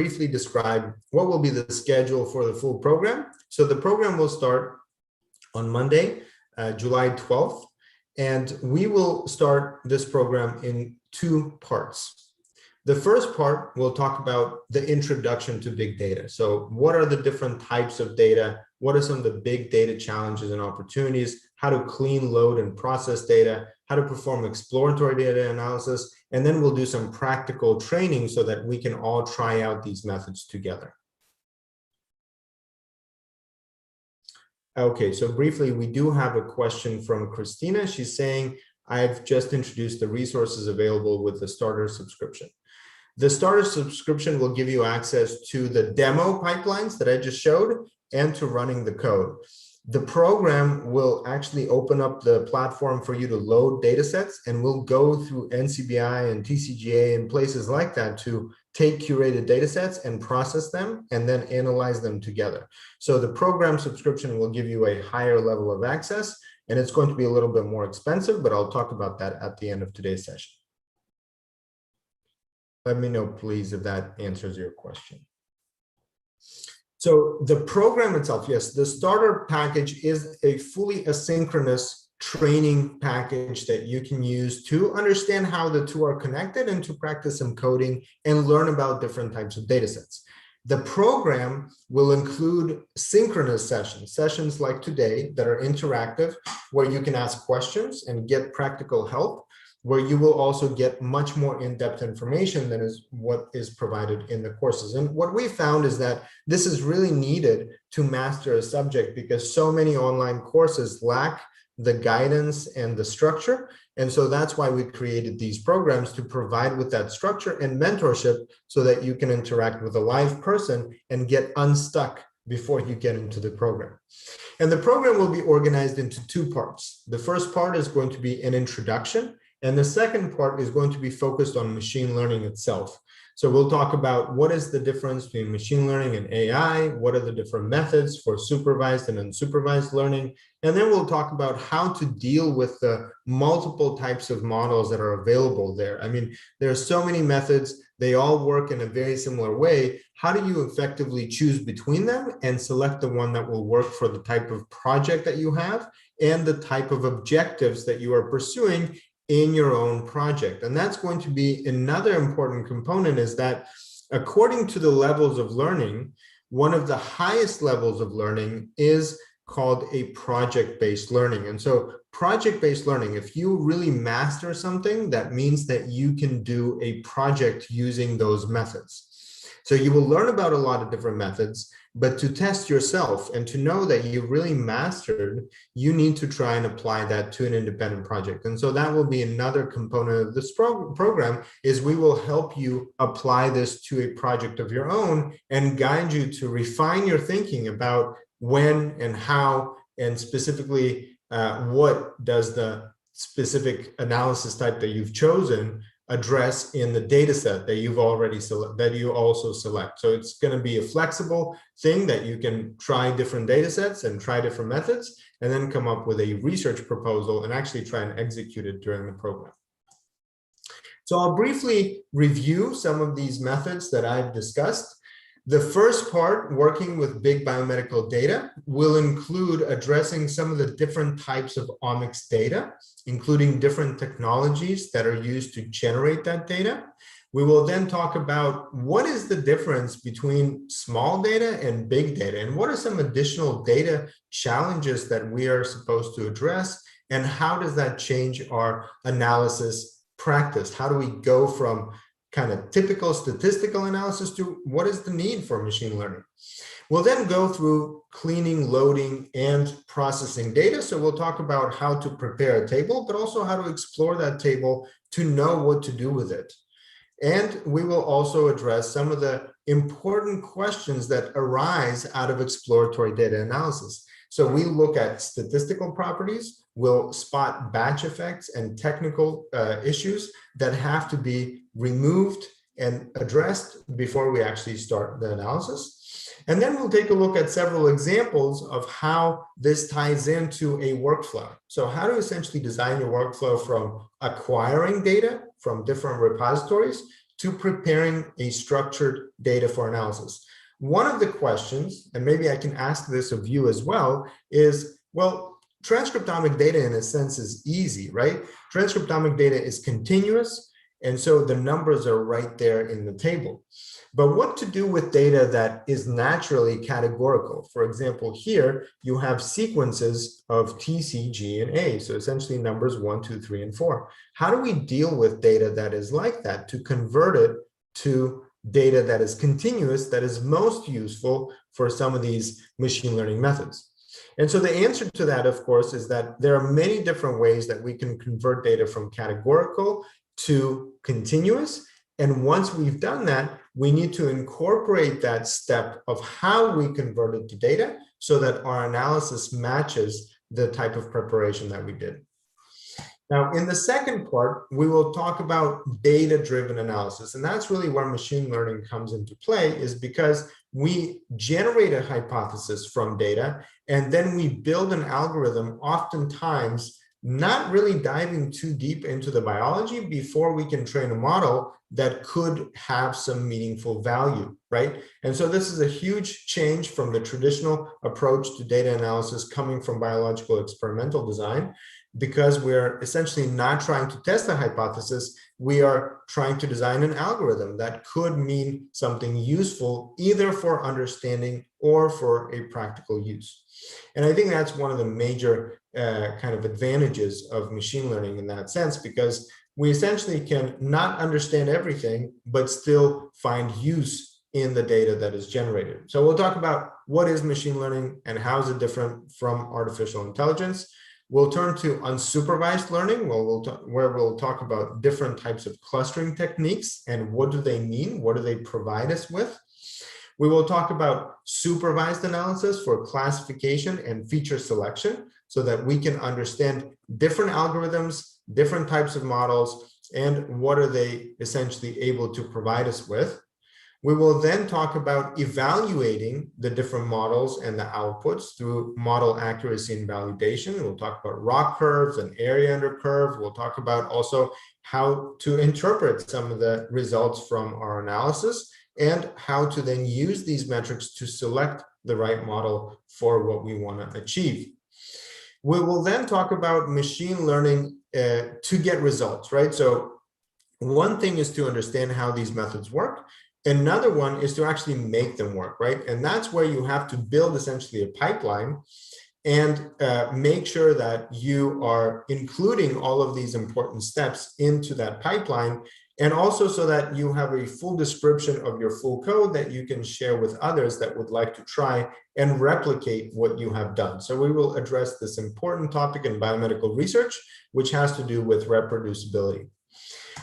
briefly describe what will be the schedule for the full program. So the program will start on Monday, July 12th, and we will start this program in 2 parts. The first part will talk about the introduction to big data. So what are the different types of data? What are some of the big data challenges and opportunities? How to clean, load, and process data, how to perform exploratory data analysis, and then we'll do some practical training so that we can all try out these methods together. Okay, so briefly, we do have a question from Christina. She's saying, I've just introduced the resources available with the starter subscription. The starter subscription will give you access to the demo pipelines that I just showed and to running the code. The program will actually open up the platform for you to load datasets, and we'll go through NCBI and TCGA and places like that to take curated datasets and process them and then analyze them together. So the program subscription will give you a higher level of access, and it's going to be a little bit more expensive, but I'll talk about that at the end of today's session. Let me know, please, if that answers your question. So the program itself, yes, the starter package is a fully asynchronous training package that you can use to understand how the two are connected and to practice some coding and learn about different types of data sets. The program will include synchronous sessions like today that are interactive, where you can ask questions and get practical help, where you will also get much more in-depth information than is what is provided in the courses. And what we found is that this is really needed to master a subject because so many online courses lack the guidance and the structure. And so that's why we created these programs to provide with that structure and mentorship so that you can interact with a live person and get unstuck before you get into the program. And the program will be organized into 2 parts. The first part is going to be an introduction, and the second part is going to be focused on machine learning itself. So we'll talk about what is the difference between machine learning and AI, what are the different methods for supervised and unsupervised learning, and then we'll talk about how to deal with the multiple types of models that are available there. I mean, there are so many methods, they all work in a very similar way. How do you effectively choose between them and select the one that will work for the type of project that you have and the type of objectives that you are pursuing in your own project? And that's going to be another important component, is that according to the levels of learning, one of the highest levels of learning is called a project-based learning. And so project-based learning, if you really master something, that means that you can do a project using those methods. So you will learn about a lot of different methods, but to test yourself and to know that you really mastered, you need to try and apply that to an independent project. And so that will be another component of this program, is we will help you apply this to a project of your own and guide you to refine your thinking about when and how, and specifically what does the specific analysis type that you've chosen address in the data set that you've already that you also select. So it's going to be a flexible thing that you can try different data sets and try different methods and then come up with a research proposal and actually try and execute it during the program. So I'll briefly review some of these methods that I've discussed. The first part, working with big biomedical data, will include addressing some of the different types of omics data, including different technologies that are used to generate that data. We will then talk about what is the difference between small data and big data, and what are some additional data challenges that we are supposed to address, and how does that change our analysis practice? How do we go from kind of typical statistical analysis to what is the need for machine learning? We'll then go through cleaning, loading, and processing data. So we'll talk about how to prepare a table, but also how to explore that table to know what to do with it. And we will also address some of the important questions that arise out of exploratory data analysis. So we look at statistical properties, we'll spot batch effects and technical issues that have to be removed and addressed before we actually start the analysis. And then we'll take a look at several examples of how this ties into a workflow. So how to essentially design your workflow from acquiring data from different repositories to preparing a structured data for analysis. One of the questions, and maybe I can ask this of you as well, is, well, transcriptomic data in a sense is easy, right? Transcriptomic data is continuous, and so the numbers are right there in the table. But what to do with data that is naturally categorical? For example, here you have sequences of T, C, G, and A. So essentially numbers 1, 2, 3, and 4. How do we deal with data that is like that to convert it to data that is continuous, that is most useful for some of these machine learning methods? And so the answer to that, of course, is that there are many different ways that we can convert data from categorical to continuous. And once we've done that, we need to incorporate that step of how we convert it to data so that our analysis matches the type of preparation that we did. Now, in the second part, we will talk about data-driven analysis. And that's really where machine learning comes into play, is because we generate a hypothesis from data, and then we build an algorithm, oftentimes not really diving too deep into the biology before we can train a model that could have some meaningful value, right? And so this is a huge change from the traditional approach to data analysis coming from biological experimental design, because we're essentially not trying to test a hypothesis, we are trying to design an algorithm that could mean something useful either for understanding or for a practical use. And I think that's one of the major kind of advantages of machine learning in that sense, because we essentially can not understand everything, but still find use in the data that is generated. So we'll talk about what is machine learning and how is it different from artificial intelligence. We'll turn to unsupervised learning, where we'll talk about different types of clustering techniques and what do they mean, what do they provide us with. We will talk about supervised analysis for classification and feature selection so that we can understand different algorithms, different types of models, and what are they essentially able to provide us with. We will then talk about evaluating the different models and the outputs through model accuracy and validation. We'll talk about ROC curves and area under curve. We'll talk about also how to interpret some of the results from our analysis and how to then use these metrics to select the right model for what we want to achieve. We will then talk about machine learning to get results, right? So one thing is to understand how these methods work. Another one is to actually make them work, right? And that's where you have to build essentially a pipeline and make sure that you are including all of these important steps into that pipeline, and also so that you have a full description of your full code that you can share with others that would like to try and replicate what you have done. So we will address this important topic in biomedical research, which has to do with reproducibility.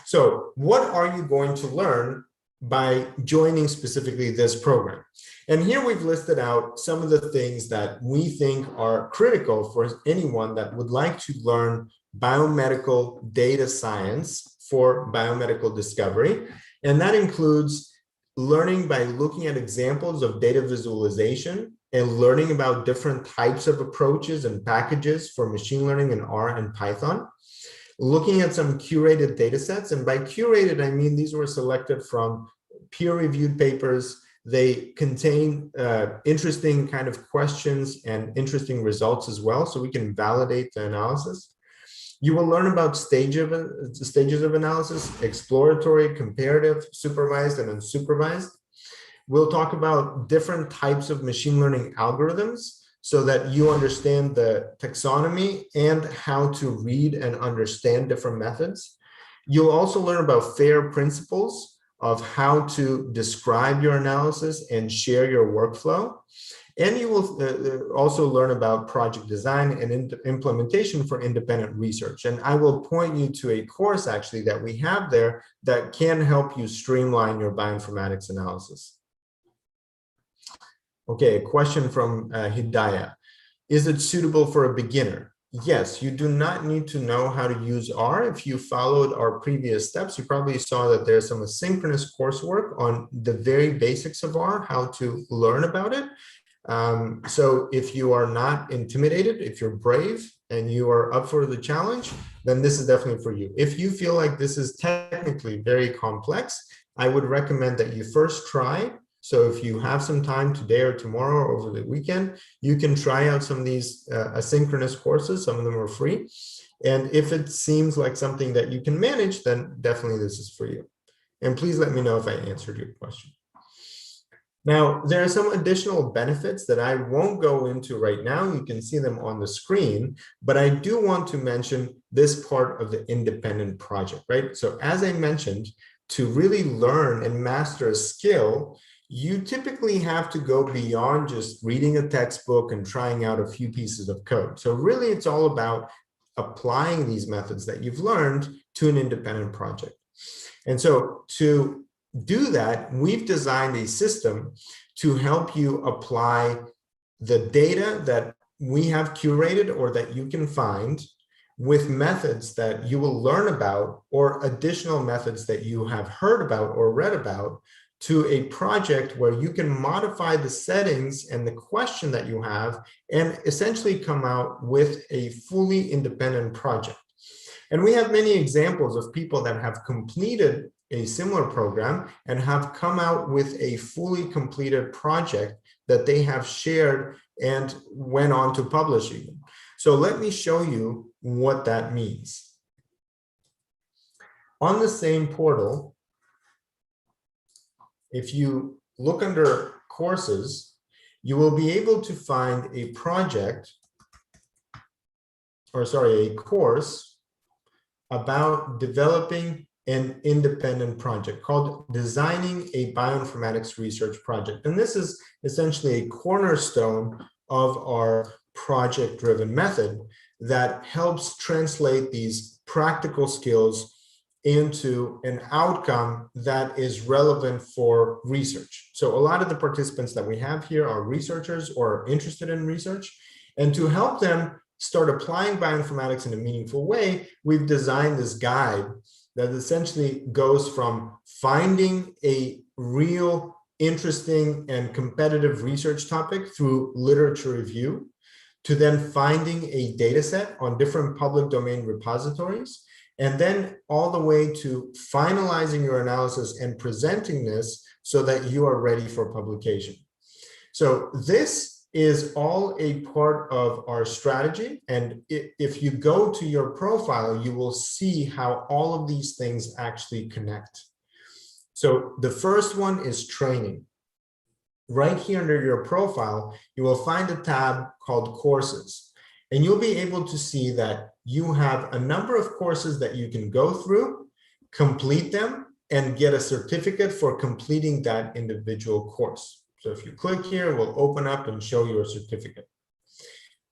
So what are you going to learn by joining specifically this program? And here we've listed out some of the things that we think are critical for anyone that would like to learn biomedical data science for biomedical discovery. And that includes learning by looking at examples of data visualization and learning about different types of approaches and packages for machine learning in R and Python. Looking at some curated data sets, and by curated, I mean these were selected from peer-reviewed papers. They contain interesting kind of questions and interesting results as well, so we can validate the analysis. You will learn about stages of analysis: exploratory, comparative, supervised, and unsupervised. We'll talk about different types of machine learning algorithms so that you understand the taxonomy and how to read and understand different methods. You'll also learn about FAIR principles of how to describe your analysis and share your workflow. And you will also learn about project design and implementation for independent research. And I will point you to a course actually that we have there that can help you streamline your bioinformatics analysis. Okay, a question from Hidayah. Is it suitable for a beginner? Yes, you do not need to know how to use R. If you followed our previous steps, you probably saw that there's some asynchronous coursework on the very basics of R, how to learn about it. So if you are not intimidated, if you're brave and you are up for the challenge, then this is definitely for you. If you feel like this is technically very complex, I would recommend that you first try. So if you have some time today or tomorrow or over the weekend, you can try out some of these asynchronous courses. Some of them are free. And if it seems like something that you can manage, then definitely this is for you. And please let me know if I answered your question. Now, there are some additional benefits that I won't go into right now. You can see them on the screen, but I do want to mention this part of the independent project, right? So as I mentioned, to really learn and master a skill, you typically have to go beyond just reading a textbook and trying out a few pieces of code. So really, it's all about applying these methods that you've learned to an independent project. And so to do that, we've designed a system to help you apply the data that we have curated or that you can find with methods that you will learn about or additional methods that you have heard about or read about to a project where you can modify the settings and the question that you have and essentially come out with a fully independent project. And we have many examples of people that have completed a similar program and have come out with a fully completed project that they have shared and went on to publishing. So let me show you what that means. On the same portal, if you look under courses, you will be able to find a project, or sorry, a course about developing an independent project called Designing a Bioinformatics Research Project. And this is essentially a cornerstone of our project-driven method that helps translate these practical skills into an outcome that is relevant for research. So a lot of the participants that we have here are researchers or are interested in research. And to help them start applying bioinformatics in a meaningful way, we've designed this guide that essentially goes from finding a real interesting and competitive research topic through literature review, to then finding a data set on different public domain repositories, and then all the way to finalizing your analysis and presenting this so that you are ready for publication. So this is all a part of our strategy. And if you go to your profile, you will see how all of these things actually connect. So the first one is training. Right here under your profile, you will find a tab called courses. And you'll be able to see that you have a number of courses that you can go through, complete them, and get a certificate for completing that individual course. So if you click here, it will open up and show you a certificate.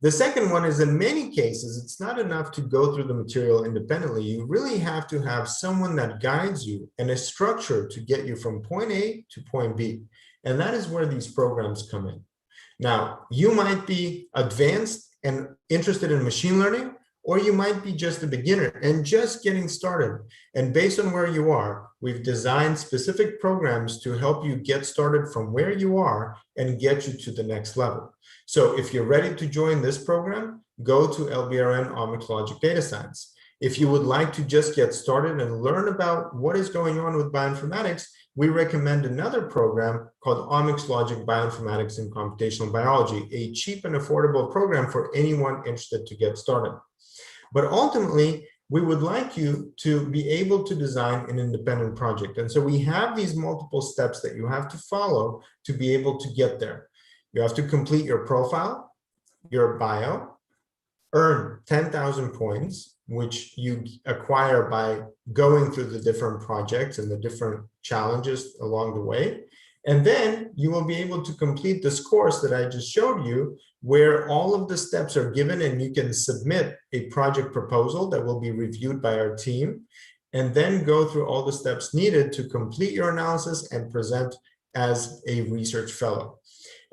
The second one is, in many cases, it's not enough to go through the material independently. You really have to have someone that guides you and a structure to get you from point A to point B. And that is where these programs come in. Now, you might be advanced and interested in machine learning, or you might be just a beginner and just getting started. And based on where you are, we've designed specific programs to help you get started from where you are and get you to the next level. So if you're ready to join this program, go to LBRN OmicsLogic Data Science. If you would like to just get started and learn about what is going on with bioinformatics, we recommend another program called OmicsLogic Bioinformatics and Computational Biology, a cheap and affordable program for anyone interested to get started. But ultimately, we would like you to be able to design an independent project. And so we have these multiple steps that you have to follow to be able to get there. You have to complete your profile, your bio, earn 10,000 points, which you acquire by going through the different projects and the different challenges along the way. And then you will be able to complete this course that I just showed you, where all of the steps are given and you can submit a project proposal that will be reviewed by our team, and then go through all the steps needed to complete your analysis and present as a research fellow.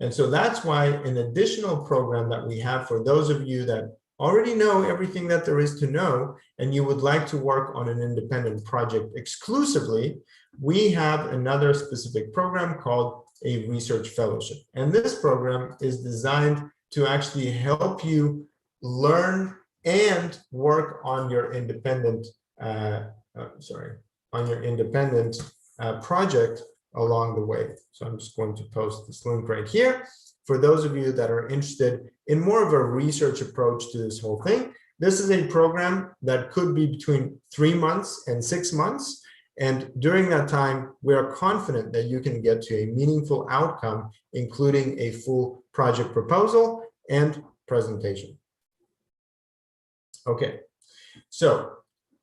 And so that's why an additional program that we have for those of you that already know everything that there is to know and you would like to work on an independent project exclusively, we have another specific program called a research fellowship. And this program is designed to actually help you learn and work on your independent, project along the way. So I'm just going to post this link right here. For those of you that are interested in more of a research approach to this whole thing, this is a program that could be between 3 months and 6 months. And during that time, we are confident that you can get to a meaningful outcome, including a full project proposal and presentation. Okay, so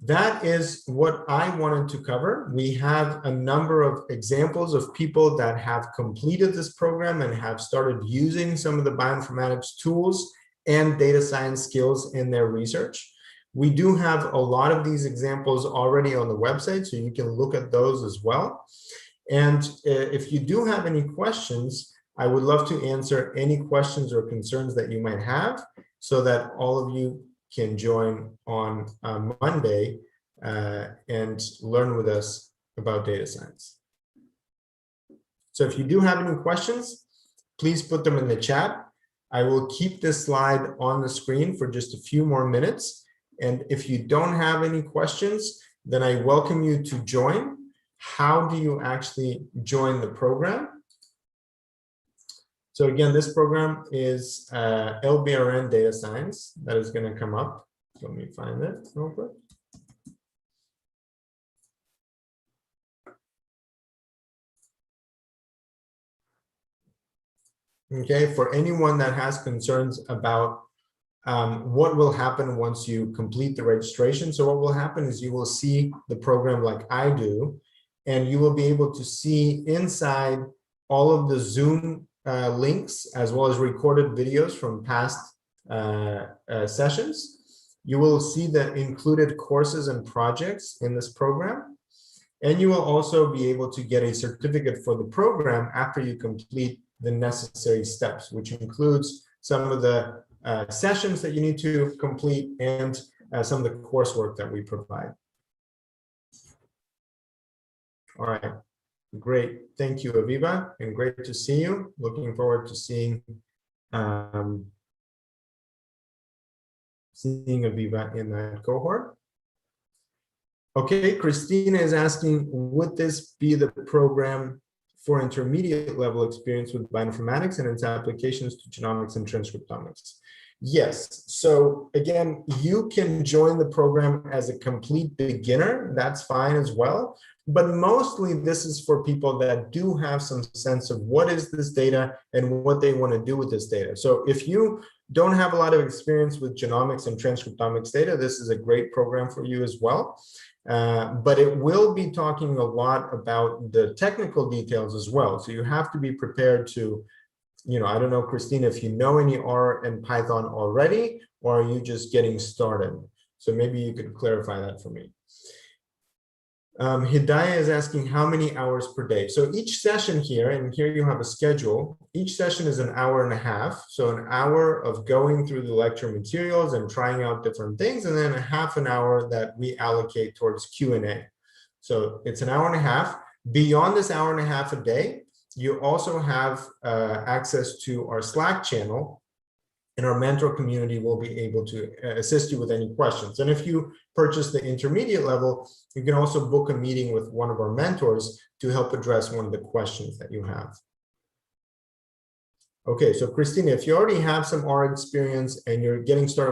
that is what I wanted to cover. We have a number of examples of people that have completed this program and have started using some of the bioinformatics tools and data science skills in their research. We do have a lot of these examples already on the website, so you can look at those as well. And if you do have any questions, I would love to answer any questions or concerns that you might have so that all of you can join on Monday and learn with us about data science. So if you do have any questions, please put them in the chat. I will keep this slide on the screen for just a few more minutes. And if you don't have any questions, then I welcome you to join. How do you actually join the program? So again, this program is LBRN Data Science. That is going to come up. Let me find it real quick. Okay, for anyone that has concerns about what will happen once you complete the registration. So what will happen is you will see the program like I do, and you will be able to see inside all of the Zoom links, as well as recorded videos from past sessions. You will see the included courses and projects in this program. And you will also be able to get a certificate for the program after you complete the necessary steps, which includes some of the sessions that you need to complete and some of the coursework that we provide. All right. Great. Thank you, Aviva, and great to see you. Looking forward to seeing Aviva in that cohort. Okay, Christina is asking, would this be the program for intermediate level experience with bioinformatics and its applications to genomics and transcriptomics? Yes. So again, you can join the program as a complete beginner. That's fine as well. But mostly this is for people that do have some sense of what is this data and what they want to do with this data. So if you don't have a lot of experience with genomics and transcriptomics data, this is a great program for you as well. But it will be talking a lot about the technical details as well. So you have to be prepared to, I don't know, Christina, if you know any R and Python already, or are you just getting started? So maybe you could clarify that for me. Hidayah is asking how many hours per day. So each session here, and here you have a schedule, each session is an hour and a half. So an hour of going through the lecture materials and trying out different things, and then a half an hour that we allocate towards Q&A. So it's an hour and a half. Beyond this hour and a half a day, you also have access to our Slack channel, and our mentor community will be able to assist you with any questions. And if you purchase the intermediate level, you can also book a meeting with one of our mentors to help address one of the questions that you have. Okay, so Christina, if you already have some R experience and you're getting started